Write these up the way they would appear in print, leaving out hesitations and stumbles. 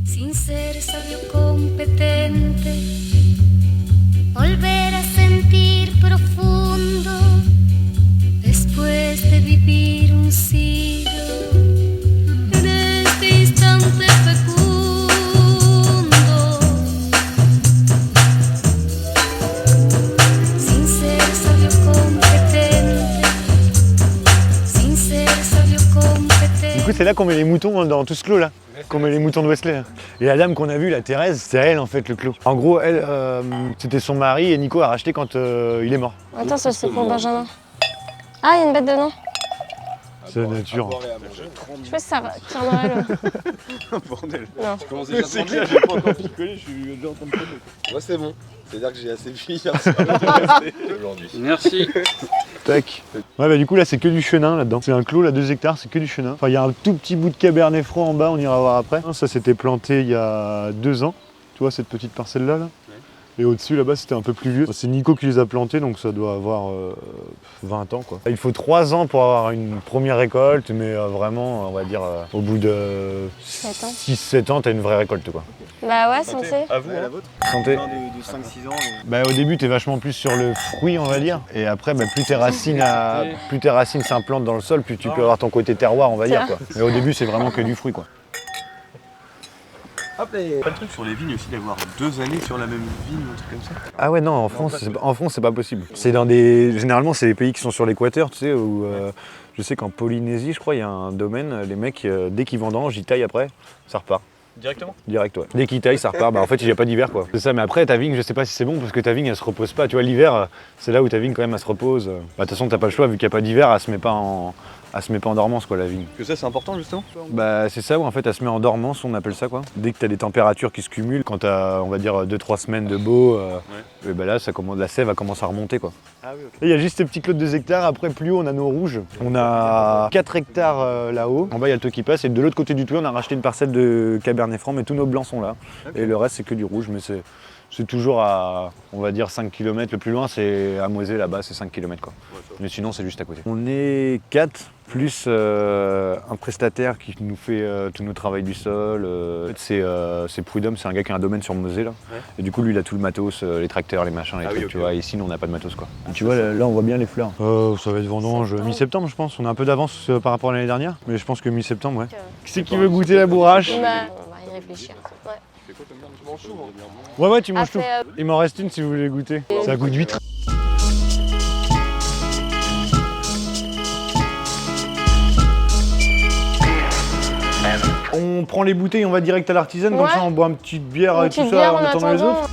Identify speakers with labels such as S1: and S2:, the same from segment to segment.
S1: Sin ser sabio competente, volver a sentir profundo después de vivir un siglo en este instante fecundo. Sin ser sabio competente, sin ser sabio competente.
S2: Du coup, c'est là qu'on met les moutons dans tout ce clos là. Qu'on met les moutons de Wesley. Et la dame qu'on a vue, la Thérèse, c'est elle en fait le clos. En gros, elle, c'était son mari et Nico a racheté quand il est mort.
S3: Attends, ça c'est pour Benjamin. Ah, il y a une bête dedans.
S2: C'est la nature.
S3: Je sais ça tiendrait le.
S4: Bordel.
S3: Non.
S4: Je commence déjà à manger, j'ai pas encore picolé, je suis déjà en train de tomber. Moi c'est bon. C'est-à-dire que j'ai assez bu hier soir aujourd'hui. Merci.
S2: Tac. Ouais, bah du coup là c'est que du chenin là-dedans. C'est un clos là, 2 hectares, c'est que du chenin. Enfin il y a un tout petit bout de cabernet franc en bas, on ira voir après. Ça c'était planté il y a 2 ans. Tu vois cette petite parcelle là. Et au-dessus là-bas c'était un peu plus vieux. C'est Nico qui les a plantés donc ça doit avoir 20 ans quoi. Il faut 3 ans pour avoir une première récolte, mais vraiment on va dire au bout de 6-7 ans t'as une vraie récolte quoi.
S3: Bah ouais, censé.
S4: À vous,
S5: la vôtre.
S2: Santé.
S5: De 5-6 ans.
S2: Bah, au début, t'es vachement plus sur le fruit, on va dire. Et après, bah, plus tes racines s'implantent dans le sol, plus tu peux avoir ton côté terroir, on va dire. Quoi. Mais au début, c'est vraiment que du fruit. Quoi.
S5: Hop, et... Pas le truc sur les vignes aussi d'avoir 2 années sur la même vigne ou un truc comme ça.
S2: Ah ouais, non, en France, c'est pas possible. C'est dans des... Généralement, c'est les pays qui sont sur l'équateur, tu sais, où... Je sais qu'en Polynésie, je crois, il y a un domaine, les mecs, dès qu'ils vendangent, ils taillent après, ça repart.
S5: Directement?
S2: Direct, ouais. Dès qu'ils taillent, ça repart. Bah, en fait, il n'y a pas d'hiver, quoi. C'est ça, mais après, ta vigne, je sais pas si c'est bon, parce que ta vigne, elle se repose pas. Tu vois, l'hiver, c'est là où ta vigne, quand même, elle se repose. Bah, de toute façon, t'as pas le choix, vu qu'il n'y a pas d'hiver, elle se met pas en dormance, quoi, la vigne.
S4: Que ça c'est important justement?
S2: Bah, c'est ça, où en fait, elle se met en dormance, on appelle ça, quoi. Dès que t'as des températures qui se cumulent, quand t'as, on va dire, 2-3 semaines de beau, et bah là, la sève, elle commence à remonter, quoi.
S5: Ah oui, ok.
S2: Et il y a juste ces petits clots de 2 hectares, après, plus haut, on a nos rouges. On a 4 hectares là-haut. En bas, il y a le taux qui passe, et de l'autre côté du toit, on a racheté une parcelle de cabernet franc, mais tous nos blancs sont là. Okay. Et le reste, c'est que du rouge, mais c'est toujours à, on va dire, 5 km. Le plus loin, c'est à Moisé, là-bas, c'est 5 km, quoi. Ouais, mais sinon, c'est juste à côté. On est 4, plus un prestataire qui nous fait tout notre travail du sol. En fait, c'est Prud'homme, c'est un gars qui a un domaine sur Mosée, là. Ouais. Et du coup, lui, il a tout le matos, les tracteurs, les machins, les trucs, okay, tu vois. Et ici, nous, on n'a pas de matos, quoi. Tu vois, là, on voit bien les fleurs. Ça va être vendange mi-septembre, je pense. On a un peu d'avance par rapport à l'année dernière, mais je pense que mi-septembre, ouais. Qui c'est qui veut goûter la bourrache?
S3: Bah, on va y réfléchir. Ouais.
S2: Ouais, tu manges tout. Il m'en reste une si vous voulez goûter. C'est un goût d'huître. On prend les bouteilles, on va direct à l'artisane, comme ça on boit une petite bière et tout ça en attendant les autres.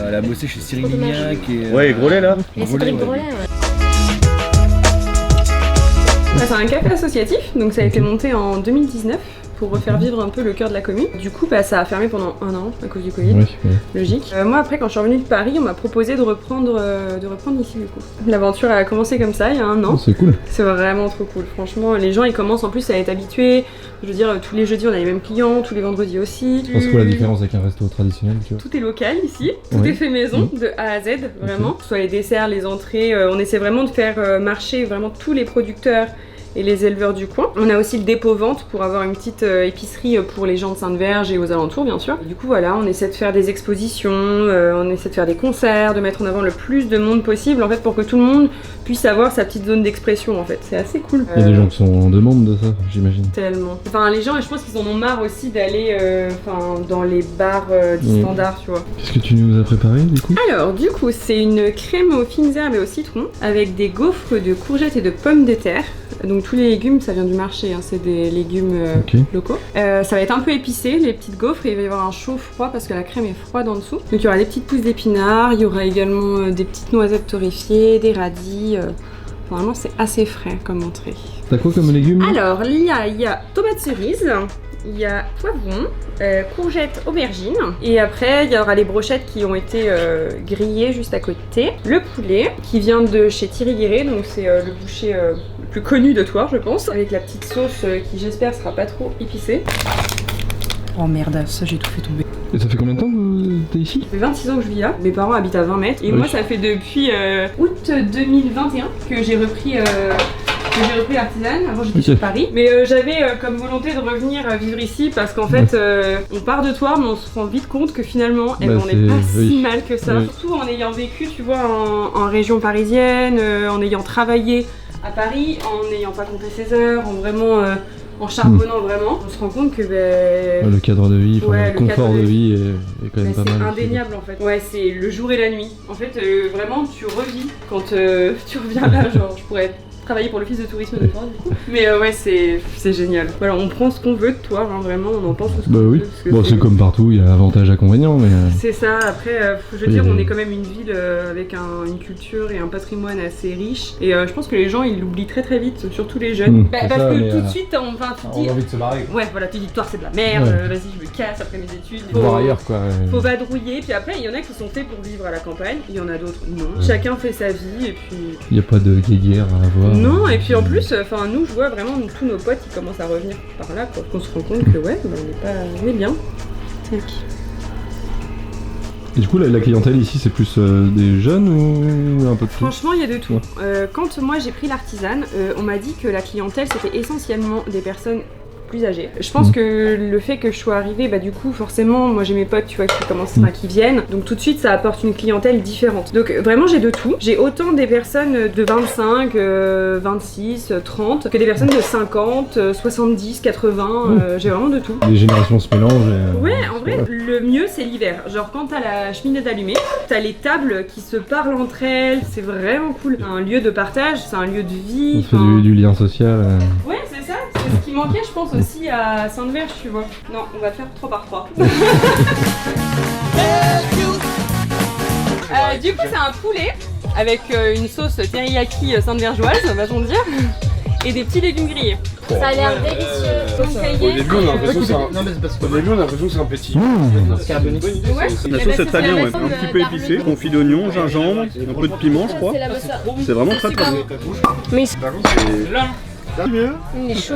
S6: Elle a bossé chez Cyril Lignac et...
S2: Ouais, Grolet là.
S3: Et Cédric Grolet, ouais.
S7: C'est un café associatif, donc ça a été monté en 2019 pour refaire vivre un peu le cœur de la commune. Du coup, ça a fermé pendant 1 an à cause du Covid, oui. Logique. Moi, après, quand je suis revenue de Paris, on m'a proposé de reprendre ici, du coup. L'aventure a commencé comme ça, il y a 1 an.
S6: Oh, c'est cool.
S7: C'est vraiment trop cool, franchement. Les gens, ils commencent en plus à être habitués. Je veux dire, tous les jeudis, on a les mêmes clients, tous les vendredis aussi.
S6: C'est quoi la différence avec un resto traditionnel, tu vois?
S7: Tout est local ici, tout est fait maison, de A à Z, vraiment. Que ce soit les desserts, les entrées, on essaie vraiment de faire marcher vraiment tous les producteurs et les éleveurs du coin. On a aussi le dépôt vente pour avoir une petite épicerie pour les gens de Sainte-Verge et aux alentours bien sûr. Et du coup voilà, on essaie de faire des expositions, on essaie de faire des concerts, de mettre en avant le plus de monde possible en fait pour que tout le monde puisse avoir sa petite zone d'expression en fait. C'est assez cool.
S6: Il y a des gens qui sont en demande de ça, j'imagine.
S7: Tellement. Enfin les gens, je pense qu'ils en ont marre aussi d'aller dans les bars dits standards, tu vois.
S6: Qu'est-ce que tu nous as préparé du coup?
S7: Alors du coup c'est une crème aux fines herbes et au citron avec des gaufres de courgettes et de pommes de terre. Donc tous les légumes, ça vient du marché, hein, c'est des légumes locaux. Ça va être un peu épicé, les petites gaufres, et il va y avoir un chaud-froid parce que la crème est froide en dessous. Donc il y aura des petites pousses d'épinards, il y aura également des petites noisettes torréfiées, des radis. Vraiment c'est assez frais comme entrée.
S6: T'as quoi comme légumes?
S7: Alors il y a tomates cerises, il y a poivrons, courgettes, aubergines, et après il y aura les brochettes qui ont été grillées juste à côté. Le poulet qui vient de chez Thierry Guéret, donc c'est le boucher le plus connu de Thouars je pense, avec la petite sauce qui j'espère sera pas trop épicée. Oh merde, ça j'ai tout fait tomber.
S8: Et ça fait combien de temps que t'es ici?
S7: Ça fait 26 ans que je vis là. Mes parents habitent à 20 mètres. Et moi, ça fait depuis août 2021 que j'ai repris l'artisanat. Avant, j'étais sur Paris. Mais j'avais comme volonté de revenir vivre ici parce qu'en fait, on part de Thouars, mais on se rend vite compte que finalement, on n'est pas si mal que ça. Surtout en ayant vécu, tu vois, en région parisienne, en ayant travaillé à Paris, en n'ayant pas compté ses heures, en charbonnant vraiment, on se rend compte que
S8: le cadre de vie, le confort de vie est quand même pas mal.
S7: C'est indéniable en fait. Ouais, c'est le jour et la nuit. En fait, vraiment, tu revis quand tu reviens là. Genre, je pourrais travailler pour l'office de tourisme de Thouars du coup. Mais ouais, c'est génial. Voilà, on prend ce qu'on veut de Thouars, hein, vraiment, on en pense ce qu'on veut.
S8: Bon, c'est comme partout, il y a avantages, inconvénients, mais...
S7: C'est ça, après, je veux dire, on est quand même une ville avec une culture et un patrimoine assez riche. Et je pense que les gens, ils l'oublient très très vite, surtout les jeunes. Parce que tout de suite, tu dis...
S8: On a envie de se barrer.
S7: Ouais, voilà, tu dis Thouars c'est de la merde, vas-y, je me casse après mes études.
S8: Faut voir ailleurs, quoi.
S7: Faut vadrouiller, puis après, il y en a qui sont faits pour vivre à la campagne, il y en a d'autres non. Chacun fait sa vie, et puis...
S8: Il n'y a pas de guéguerre à avoir.
S7: Non, et puis en plus, nous, je vois vraiment tous nos potes qui commencent à revenir par là, quoi. Qu'on se rend compte que ouais, on est bien. Tac.
S8: Et du coup, la clientèle ici, c'est plus des jeunes ou un peu de tout?
S7: Franchement, il y a de tout. Quand moi j'ai pris l'artisane, on m'a dit que la clientèle, c'était essentiellement des personnes plus âgées. Je pense que le fait que je sois arrivée, du coup, forcément, moi j'ai mes potes, tu vois, qui viennent. Donc tout de suite, ça apporte une clientèle différente. Donc vraiment, j'ai de tout. J'ai autant des personnes de 25, 26, 30, que des personnes de 50, 70, 80. J'ai vraiment de tout.
S8: Les générations se mélangent.
S7: Ouais, en vrai, le mieux, c'est l'hiver. Genre quand t'as la cheminée allumée, t'as les tables qui se parlent entre elles. C'est vraiment cool. C'est un lieu de partage, c'est un lieu de vie.
S8: On fait du lien social.
S7: Ouais, c'est ça. C'est ce qui manquait, je pense, aussi à Sainte-Verge, tu vois. Non, on va faire 3 par 3. Du coup, c'est un poulet avec une sauce teriyaki sainte-vergeoise, va-t-on dire, et des petits légumes grillés.
S3: Ça a l'air délicieux.
S4: Au début, on a l'impression que c'est un petit.
S5: La sauce est très bien, ouais. Un petit peu épicée, confit d'oignon, gingembre, un peu de piment, je crois. C'est vraiment très très bon.
S3: Mais
S9: Il est chaud.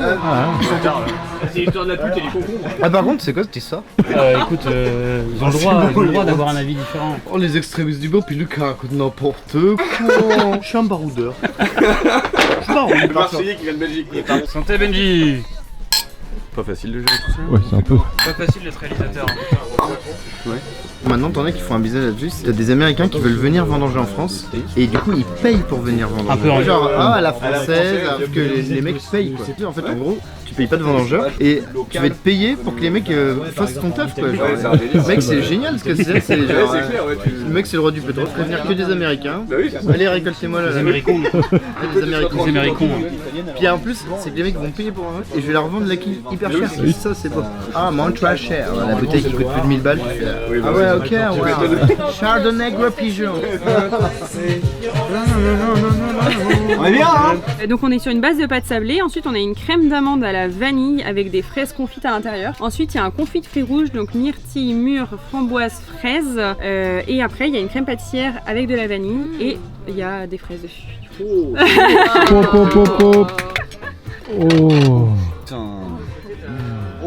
S5: C'est l'histoire de la pute et des concombres.
S9: Ah, par contre, c'est quoi cette histoire?
S6: Écoute, ils ont le droit d'avoir un avis différent.
S9: Oh, les extrémistes du beau, puis Lucas raconte n'importe quoi. Je suis un baroudeur. Je baroude.
S4: Marseillais qui vient de Belgique.
S5: Santé Benji. Pas facile de gérer tout ça.
S8: Ouais, c'est un peu.
S5: Pas facile d'être réalisateur.
S9: Ouais. Maintenant, t'en as qui font un business là-dessus. T'as des Américains qui veulent venir vendanger en France et du coup ils payent pour venir vendanger.
S6: Un peu en
S9: genre à la française, alors que les mecs payent quoi. En fait, en gros, tu payes pas de vendangeur et tu vas être payé pour que les mecs fassent ton taf quoi. Genre, mec, c'est génial ce que c'est. C'est genre, le mec, c'est le roi du pétrole. Faut venir que des Américains. Allez, récoltez-moi là.
S6: Les Américains.
S9: Les Américains.
S6: Les Américains.
S9: Puis en plus, c'est que les mecs vont payer pour un et je vais leur vendre la quille hyper cher. Ça, c'est pas. Ah, moins très cher. La bouteille qui coûte plus de 1000 balles. Ah ouais, ok, ouais. Chardonnay Gros Pigeon.
S5: On est bien, hein?
S7: Donc on est sur une base de pâte sablée, ensuite on a une crème d'amande à la vanille avec des fraises confites à l'intérieur. Ensuite il y a un confit de fruits rouges, donc myrtille, mûre, framboise, fraise. Et après il y a une crème pâtissière avec de la vanille et il y a des fraises dessus.
S8: Oh.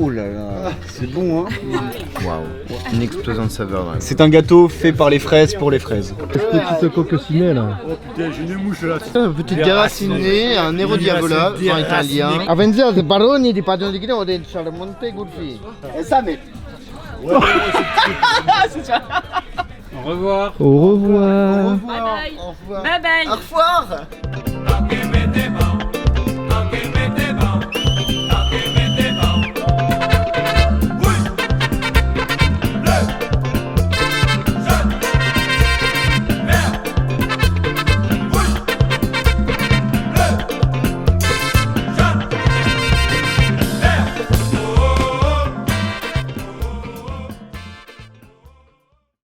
S5: Oh là là, c'est bon, hein?
S9: Waouh, une explosion de saveur.
S5: C'est un gâteau fait par les fraises pour les fraises.
S8: Petite coccinelle là.
S5: Oh putain, j'ai une mouche là.
S9: Petite déracinée, un Nero Diavola, vin italien. Avenza, baroni di padrone di Gneo del Charmonte Gulfi.
S5: Et ça, mais.
S6: Au revoir.
S8: Au revoir.
S7: Bye bye.
S9: Au revoir.